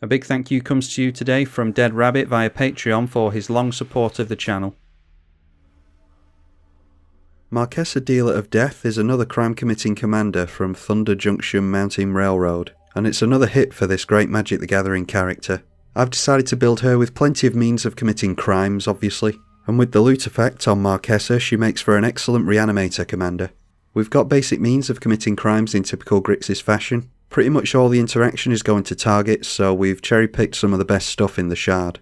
A big thank you comes to you today from Dead Rabbit via Patreon for his long support of the channel. Marchesa, Dealer of Death is another crime-committing commander from Thunder Junction Mountain Railroad, and it's another hit for this great Magic the Gathering character. I've decided to build her with plenty of means of committing crimes, obviously, and with the loot effect on Marchesa, she makes for an excellent Reanimator commander. We've got basic means of committing crimes in typical Grixis fashion. Pretty much all the interaction is going to targets, so we've cherry-picked some of the best stuff in the Shard.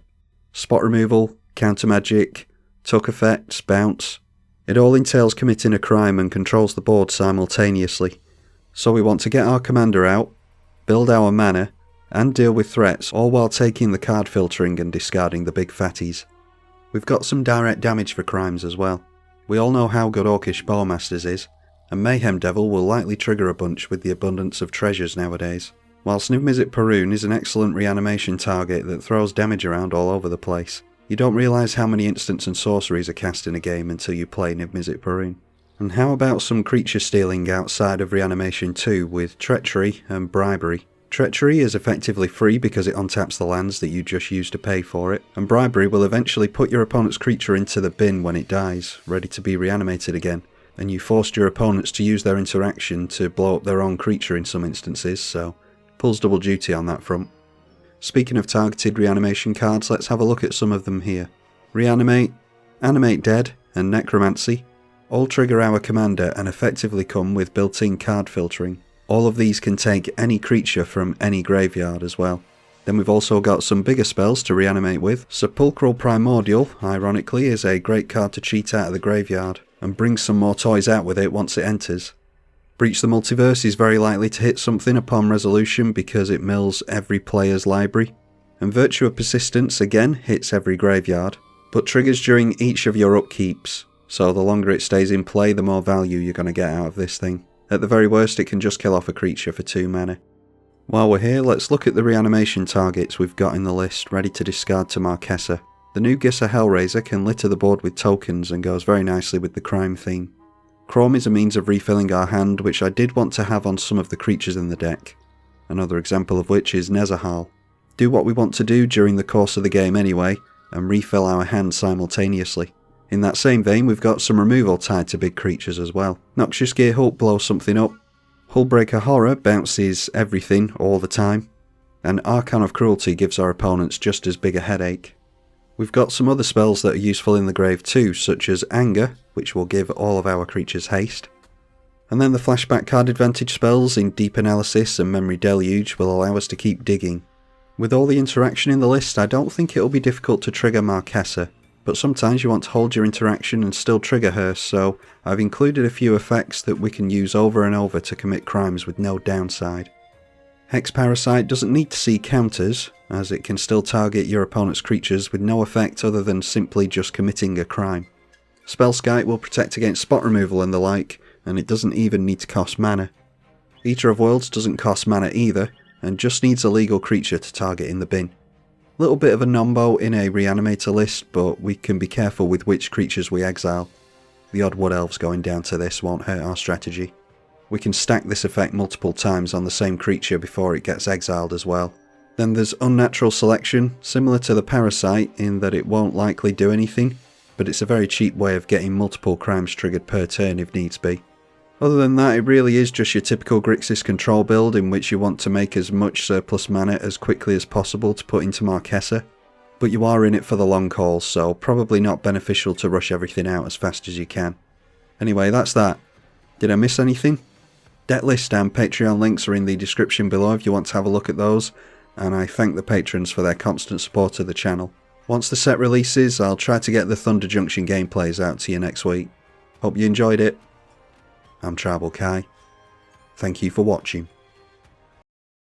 Spot removal, counter magic, tuck effects, bounce. It all entails committing a crime and controls the board simultaneously. So we want to get our commander out, build our mana, and deal with threats, all while taking the card filtering and discarding the big fatties. We've got some direct damage for crimes as well. We all know how good Orcish Bowmasters is, and Mayhem Devil will likely trigger a bunch with the abundance of treasures nowadays. Whilst Niv-Mizzet Parun is an excellent reanimation target that throws damage around all over the place. You don't realise how many instants and sorceries are cast in a game until you play Niv-Mizzet Parun. And how about some creature stealing outside of reanimation too, with Treachery and Bribery. Treachery is effectively free because it untaps the lands that you just used to pay for it, and Bribery will eventually put your opponent's creature into the bin when it dies, ready to be reanimated again. And you forced your opponents to use their interaction to blow up their own creature in some instances, so pulls double duty on that front. Speaking of targeted reanimation cards, let's have a look at some of them here. Reanimate, Animate Dead, and Necromancy all trigger our commander and effectively come with built-in card filtering. All of these can take any creature from any graveyard as well. Then we've also got some bigger spells to reanimate with. Sepulchral Primordial, ironically, is a great card to cheat out of the graveyard, and bring some more toys out with it once it enters. Breach the Multiverse is very likely to hit something upon resolution because it mills every player's library. And Virtue of Persistence again hits every graveyard, but triggers during each of your upkeeps, so the longer it stays in play the more value you're going to get out of this thing. At the very worst it can just kill off a creature for 2 mana. While we're here, let's look at the reanimation targets we've got in the list ready to discard to Marchesa. The new Gissa Hellraiser can litter the board with tokens and goes very nicely with the crime theme. Chrome is a means of refilling our hand, which I did want to have on some of the creatures in the deck. Another example of which is Nezahal. Do what we want to do during the course of the game anyway, and refill our hand simultaneously. In that same vein, we've got some removal tied to big creatures as well. Noxious Gear Hulk blows something up. Hullbreaker Horror bounces everything all the time. And Archon of Cruelty gives our opponents just as big a headache. We've got some other spells that are useful in the grave too, such as Anger, which will give all of our creatures haste. And then the flashback card advantage spells in Deep Analysis and Memory Deluge will allow us to keep digging. With all the interaction in the list, I don't think it'll be difficult to trigger Marchesa, but sometimes you want to hold your interaction and still trigger her, so I've included a few effects that we can use over and over to commit crimes with no downside. Hex Parasite doesn't need to see counters, as it can still target your opponent's creatures with no effect other than simply just committing a crime. Spellskite will protect against spot removal and the like, and it doesn't even need to cost mana. Eater of Worlds doesn't cost mana either, and just needs a legal creature to target in the bin. Little bit of a nombo in a reanimator list, but we can be careful with which creatures we exile. The odd Wood Elves going down to this won't hurt our strategy. We can stack this effect multiple times on the same creature before it gets exiled as well. Then there's Unnatural Selection, similar to the Parasite in that it won't likely do anything, but it's a very cheap way of getting multiple crimes triggered per turn if needs be. Other than that, it really is just your typical Grixis control build in which you want to make as much surplus mana as quickly as possible to put into Marchesa, but you are in it for the long haul, so probably not beneficial to rush everything out as fast as you can. Anyway, that's that. Did I miss anything? Deck list and Patreon links are in the description below if you want to have a look at those, and I thank the patrons for their constant support of the channel. Once the set releases, I'll try to get the Thunder Junction gameplays out to you next week. Hope you enjoyed it. I'm Tribalkai. Thank you for watching.